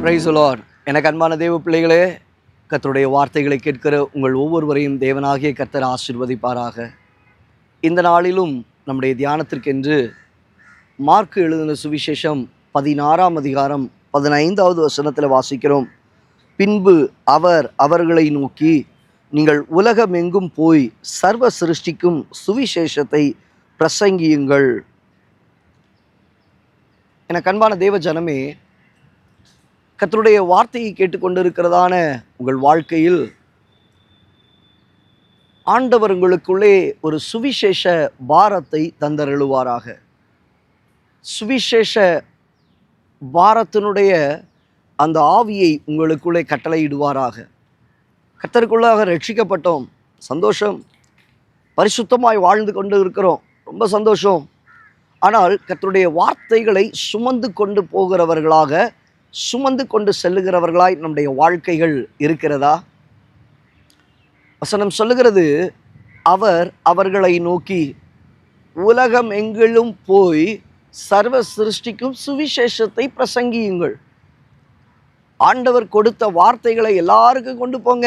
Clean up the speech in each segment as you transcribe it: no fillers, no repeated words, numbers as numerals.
Praise the Lord. எனக்கு அன்பான தேவ பிள்ளைகளே, கர்த்தருடைய வார்த்தைகளை கேட்கிற உங்கள் ஒவ்வொருவரையும் தேவனாகிய கர்த்தர் ஆசீர்வதிப்பாராக. இந்த நாளிலும் நம்முடைய தியானத்திற்கென்று மார்க்கு எழுதின சுவிசேஷம் 16ஆம் அதிகாரம் 15வது வசனத்தில் வாசிக்கிறோம். பின்பு அவர் அவர்களை நோக்கி, நீங்கள் உலகமெங்கும் போய் சர்வ சிருஷ்டிக்கும் சுவிசேஷத்தை பிரசங்கியுங்கள். எனக்கு அன்பான தேவ ஜனமே, கர்த்தருடைய வார்த்தையை கேட்டுக்கொண்டிருக்கிறதான உங்கள் வாழ்க்கையில் ஆண்டவர் உங்களுக்குள்ளே ஒரு சுவிசேஷ பாரத்தை தந்தருளுவாராக. சுவிசேஷ பாரத்தினுடைய அந்த ஆவியை உங்களுக்குள்ளே கட்டளையிடுவாராக. கர்த்தருக்குள்ளாக ரட்சிக்கப்பட்டோம், சந்தோஷம். பரிசுத்தமாய் வாழ்ந்து கொண்டு இருக்கிறோம், ரொம்ப சந்தோஷம். ஆனால் கர்த்தருடைய வார்த்தைகளை சுமந்து கொண்டு போகிறவர்களாக, சுமந்து கொண்டு செல்லுகிறவர்களாய் நம்முடைய வாழ்க்கைகள் இருக்கிறதா? வசனம் சொல்லுகிறது, அவர் அவர்களை நோக்கி உலகம் எங்கிலும் போய் சர்வ சிருஷ்டிக்கும் சுவிசேஷத்தை பிரசங்கியுங்கள். ஆண்டவர் கொடுத்த வார்த்தைகளை எல்லாருக்கும் கொண்டு போங்க.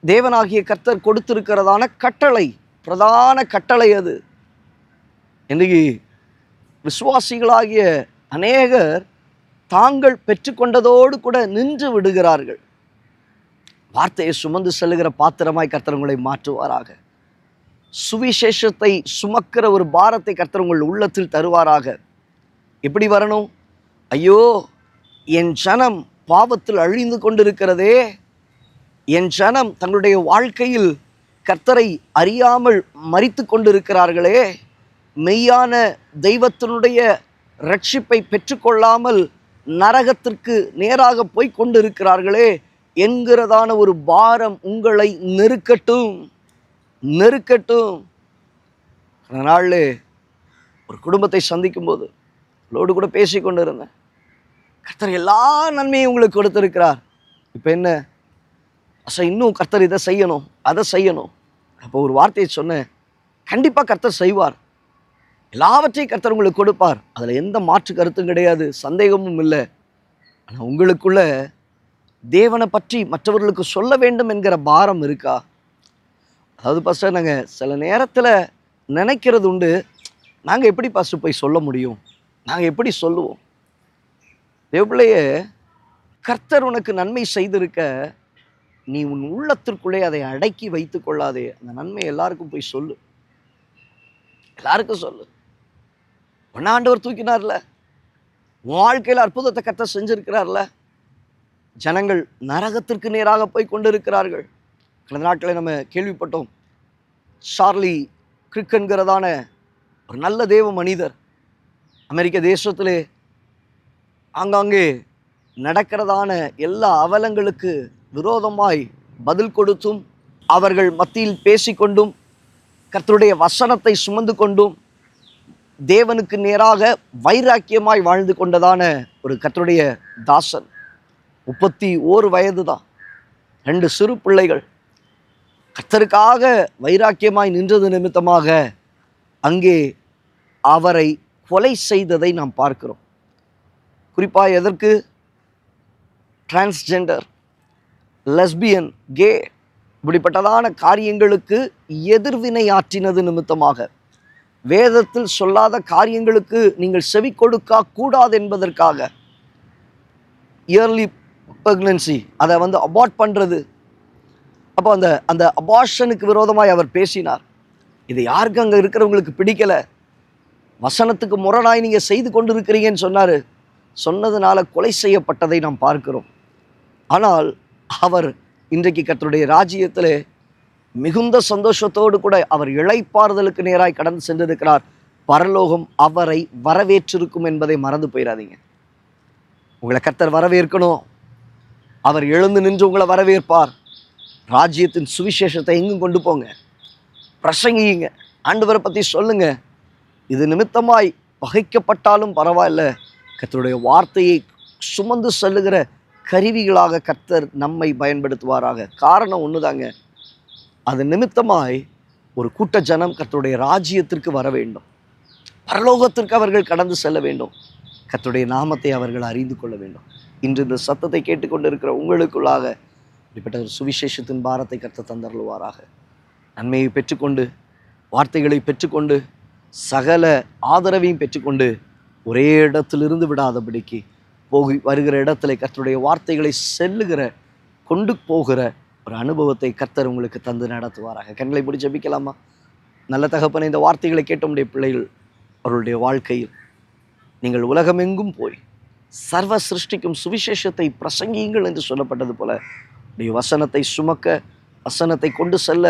தேவனாகிய கர்த்தர் கொடுத்திருக்கிறதான கட்டளை, பிரதான கட்டளை அது. இன்னைக்கு விசுவாசிகளாகிய அநேகர் தாங்கள் பெற்றுக்கொண்டதோடு கூட நின்று விடுகிறார்கள். வார்த்தையை சுமந்து செல்லுகிற பாத்திரமாய் கர்த்தர் உங்களை மாற்றுவாராக. சுவிசேஷத்தை சுமக்கிற ஒரு பாரத்தை கர்த்தர் உங்கள் உள்ளத்தில் தருவாராக. எப்படி வரணும்? ஐயோ, என் ஜனம் பாவத்தில் அழிந்து கொண்டிருக்கிறதே, என் ஜனம் தங்களுடைய வாழ்க்கையில் கர்த்தரை அறியாமல் மரித்து கொண்டிருக்கிறார்களே, மெய்யான தெய்வத்தினுடைய ரட்சிப்பை பெற்றுக்கொள்ளாமல் நரகத்திற்கு நேராக போய் கொண்டிருக்கிறார்களே என்கிறதான ஒரு பாரம் உங்களை நெருக்கட்டும். நாளில் ஒரு குடும்பத்தை சந்திக்கும் போது அவளோடு கூட பேசி கொண்டு இருந்தேன். கர்த்தர் எல்லா நன்மையும் உங்களுக்கு கொடுத்திருக்கிறார். இப்போ என்ன இன்னும் கர்த்தர் இதை செய்யணும், அதை செய்யணும். அப்போ ஒரு வார்த்தையை சொன்னேன், கண்டிப்பாக கர்த்தர் செய்வார், எல்லாவற்றையும் கர்த்தர் உங்களுக்கு கொடுப்பார். அதில் எந்த மாற்று கருத்தும் கிடையாது, சந்தேகமும் இல்லை. ஆனால் உங்களுக்குள்ள தேவனை பற்றி மற்றவர்களுக்கு சொல்ல வேண்டும் என்கிற பாரம் இருக்கா? அதாவது பாஸ்டர், நாங்கள் சில நேரத்தில் நினைக்கிறது உண்டு, நாங்கள் எப்படி பாஸ்டர் போய் சொல்ல முடியும், நாங்கள் எப்படி சொல்லுவோம்? தேவப்பிள்ளையே, கர்த்தர் உனக்கு நன்மை செய்திருக்க, நீ உன் உள்ளத்திற்குள்ளே அதை அடக்கி வைத்து கொள்ளாதே. அந்த நன்மை எல்லாருக்கும் போய் சொல்லு, எல்லாருக்கும் சொல்லு. ஆண்டவர் தூக்கினார்ல, உன் வாழ்க்கையில் அற்புதத்தை கர்த்தர் செஞ்சிருக்கிறார்ல. ஜனங்கள் நரகத்திற்கு நேராக போய் கொண்டிருக்கிறார்கள். கடந்த நாட்களில் நம்ம கேள்விப்பட்டோம், சார்லி கிரிக் என்கிறதான ஒரு நல்ல தேவ மனிதர் அமெரிக்க தேசத்திலே ஆங்காங்கே நடக்கிறதான எல்லா அவலங்களுக்கு விரோதமாய் பதில் கொடுத்தும், அவர்கள் மத்தியில் பேசிக்கொண்டும், கர்த்தருடைய வசனத்தை சுமந்து கொண்டும், தேவனுக்கு நேராக வைராக்கியமாய் வாழ்ந்து கொண்டதான ஒரு கர்த்தருடைய தாசன். 31 வயது தான், 2 சிறு பிள்ளைகள். கர்த்தருக்காக வைராக்கியமாய் நின்றது நிமித்தமாக அங்கே அவரை கொலை செய்ததை நாம் பார்க்கிறோம். குறிப்பாக எதற்கு? டிரான்ஸ்ஜெண்டர், லெஸ்பியன், கே இப்படிப்பட்டதான காரியங்களுக்கு எதிர்வினை ஆற்றினது நிமித்தமாக, வேதத்தில் சொல்லாத காரியங்களுக்கு நீங்கள் செவி கொடுக்க கூடாது என்பதற்காக, இயர்லி பிரெக்னன்சி அதை அபார்ட் பண்ணுறது. அப்போ அந்த அபார்ஷனுக்கு விரோதமாய் அவர் பேசினார். இது யாருக்கு அங்கே இருக்கிறவங்களுக்கு பிடிக்கலை. வசனத்துக்கு முரணாய் நீங்கள் செய்து கொண்டு இருக்கிறீங்கன்னு சொன்னார். சொன்னதுனால கொலை செய்யப்பட்டதை நாம் பார்க்கிறோம். ஆனால் அவர் இன்றைக்கு கர்த்தருடைய ராஜ்யத்திலே மிகுந்த சந்தோஷத்தோடு கூட அவர் இளைப்பாறுதலுக்கு நேராய் கடந்து சென்றிருக்கிறார். பரலோகம் அவரை வரவேற்றிருக்கும் என்பதை மறந்து போயிடாதீங்க. உங்களை கர்த்தர் வரவேற்கணும். அவர் எழுந்து நின்று உங்களை வரவேற்பார். ராஜ்யத்தின் சுவிசேஷத்தை எங்கும் கொண்டு போங்க, பிரசங்கிங்க, ஆண்டவரை பற்றி சொல்லுங்க. இது நிமித்தமாய் பகைக்கப்பட்டாலும் பரவாயில்ல, கர்த்தருடைய வார்த்தையை சுமந்து செல்லுகிற கருவிகளாக கர்த்தர் நம்மை பயன்படுத்துவாராக. காரணம் ஒன்றுதாங்க, அது நிமித்தமாய் ஒரு கூட்ட ஜனம் கர்த்தருடைய ராஜ்யத்திற்கு வர வேண்டும், பரலோகத்திற்கு அவர்கள் கடந்து செல்ல வேண்டும். கர்த்தருடைய நாமத்தை அவர்கள் அறிந்து கொள்ள வேண்டும். இன்று இந்த சத்தத்தை கேட்டுக்கொண்டு இருக்கிற உங்களுக்குள்ளாக இப்படிப்பட்ட ஒரு சுவிசேஷத்தின் பாரத்தை கர்த்தர் தந்தருள்வாராக. நன்மையை பெற்றுக்கொண்டு, வார்த்தைகளை பெற்றுக்கொண்டு, சகல ஆதரவையும் பெற்றுக்கொண்டு, ஒரே இடத்திலிருந்து விடாதபடிக்கு வருகிற இடத்துல கர்த்தருடைய வார்த்தைகளை கொண்டு போகிற ஒரு அனுபவத்தை கர்த்தர் உங்களுக்கு தந்து நடத்துவாராக. கண்களை மூடி ஜெபிக்கலாமா? நல்ல தகப்பனே, இந்த வார்த்தைகளை கேட்ட உடைய பிள்ளைகள் அவர்களுடைய வாழ்க்கையில் நீங்கள் உலகமெங்கும் போய் சர்வ சிருஷ்டிக்கும் சுவிசேஷத்தை பிரசங்கியுங்கள் என்று சொல்லப்பட்டது போல உடைய வசனத்தை சுமக்க, வசனத்தை கொண்டு செல்ல,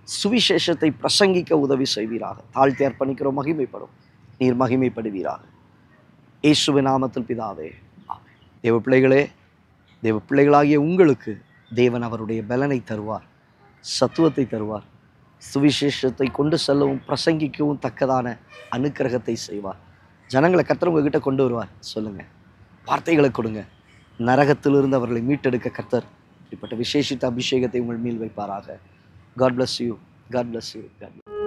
சுவிசேஷத்தை பிரசங்கிக்க உதவி செய்வீராக. தாழ்த்தி அர்ப்பணிக்கிறோம். மகிமைப்படும் நீர் மகிமைப்படுவீராக. இயேசுவின் நாமத்தில் பிதாவே, ஆமென். தேவ பிள்ளைகளே, தேவ பிள்ளைகளாகிய உங்களுக்கு தேவன் அவருடைய பலனை தருவார், சத்துவத்தை தருவார், சுவிசேஷத்தை கொண்டு செல்லவும் பிரசங்கிக்கவும் தக்கதான அனுக்கிரகத்தை செய்வார். ஜனங்களை கர்த்தர் உங்ககிட்ட கொண்டு வருவார். சொல்லுங்க, வார்த்தைகளை கொடுங்க. நரகத்திலிருந்து அவர்களை மீட்டெடுக்க கர்த்தர் இப்படிப்பட்ட விசேஷித்த அபிஷேகத்தை உங்கள் மேல் வைப்பாராக. God bless you. God bless you. God bless you.